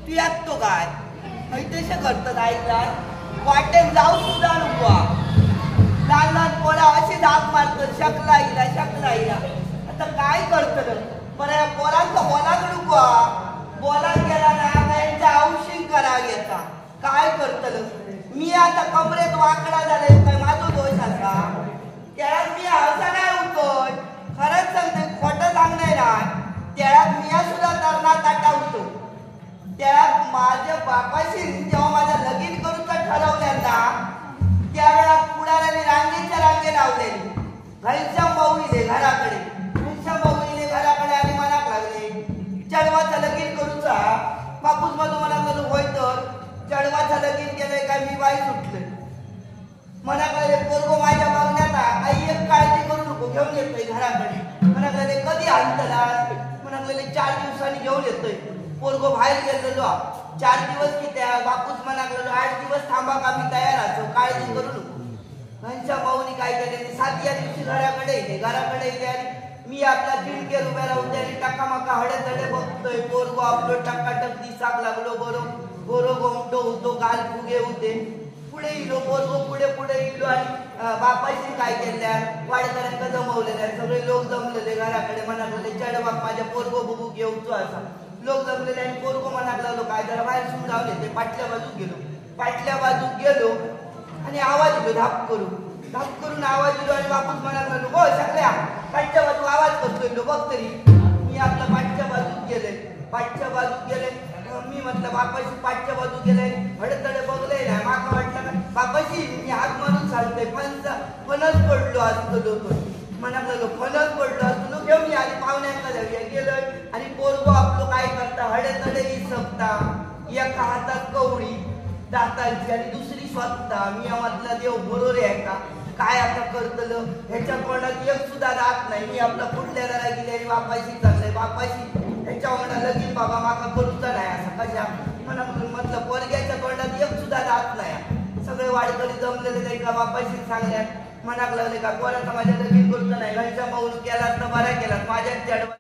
ती तो काय तसे करतात ऐकतात वाटेन जाऊ सुद्धा नको लहान लहान पोरा अशी धाक मारतात शकला येईल आता काय करतं बरं या पोरांचा बोलाक नको बोलाक गेला ना त्यांच्या औषध करा घेता काय करतलं मी आता कमरेत वाकडा झाले काय माझा दोष असा त्याला मी असा नाही होतोय खरंच सांगते खोटं सांगणार ना त्याला मी सुद्धा तरणा ताटा होतो त्याला माझ्या बापाशी जेव्हा माझं लगीन करूचं ठरवलं ना त्यावेळेला पुढाऱ्याने रांगेच्या रांगे लावलेली घरच्या मौलीले घराकडे घराकडे आणि मनाक लागले चढवाचं लगीन करूचा बापूस मधू मनात होय तर चढवाचं लगीन केलंय काय मी बाई सुटले मनाक लागले पोरगो माझ्या बघण्यात आई एक काळजी करू नको घेऊन येतोय घराकडे मनाक लागले कधी आणतला मनाक लागले 4 दिवसांनी घेऊन येतोय पोरगो बाहेर गेलेलो 4 दिवस की त्या बापूस मनाक लागलो 8 दिवस थांबा का मी तयार असो काळजी करू नको त्यांच्या माऊनी काय केले 7या दिवशी घराकडे येते आणि मी आपला जिंकेर उभ्या राहून त्याने टाकामाका हडे बघतोय पोरगो आपलो टकाटक दिसाक लागलो गोरो गोमटो होतो गाल फुगे होते पुढे इलो पोरगो पुढे इलो आणि बापाशी काय केल्या वाडेकऱ्यांना जमवलेल्या सगळे लोक जमलेले घराकडे मनात लागले चढवाक माझ्या पोरगो बघू घेऊचो असा लोक जमलेले आणि पोरगो मनात लागलो काय जरा बाहेर सुमरावले ते पाटल्या बाजूक गेलो आणि आवाज दिलो धाप करून आवाज दिलो आणि वापस मनात लागलो हो सगळ्या पाठच्या बाजू आवाज करतोय बघ तरी मी आपल्या पाठच्या बाजूक गेले मी म्हटलं बापाशी पाठच्या बाजू गेले हडतडे बघले ना माका वाटलं ना बापाशी मी हात मारून चालतोय फणस पडलो असतो मनात लागलो फणस पडलो असतो घेऊन आधी पाहुण्यांना जाऊया गेलोय आणि पोरगो आपलं काय करता हडतडे इसपता एका हातात कवडी दातांची आणि दुसरी स्वतः मी म्हटलं देव बरोबर आहे का काय आता करतलं ह्याच्या कोणात एक सुद्धा दात नाही मी आपला पुढल्याला गेले आणि बापाशी चाललंय बापाशी ह्याच्या म्हणा लगीन बाबा माका करूचा नाही असं कशा म्हटलं पोरग्याच्या तोंडात एक सुद्धा दात नाही सगळे वाडकरी जमलेले नाही का बापाशी सांगल्यात म्हणाक लागले का कोणाचा माझ्या लगीन करूचा नाही घरच्या माऊल केलात तर बरा केलात माझ्या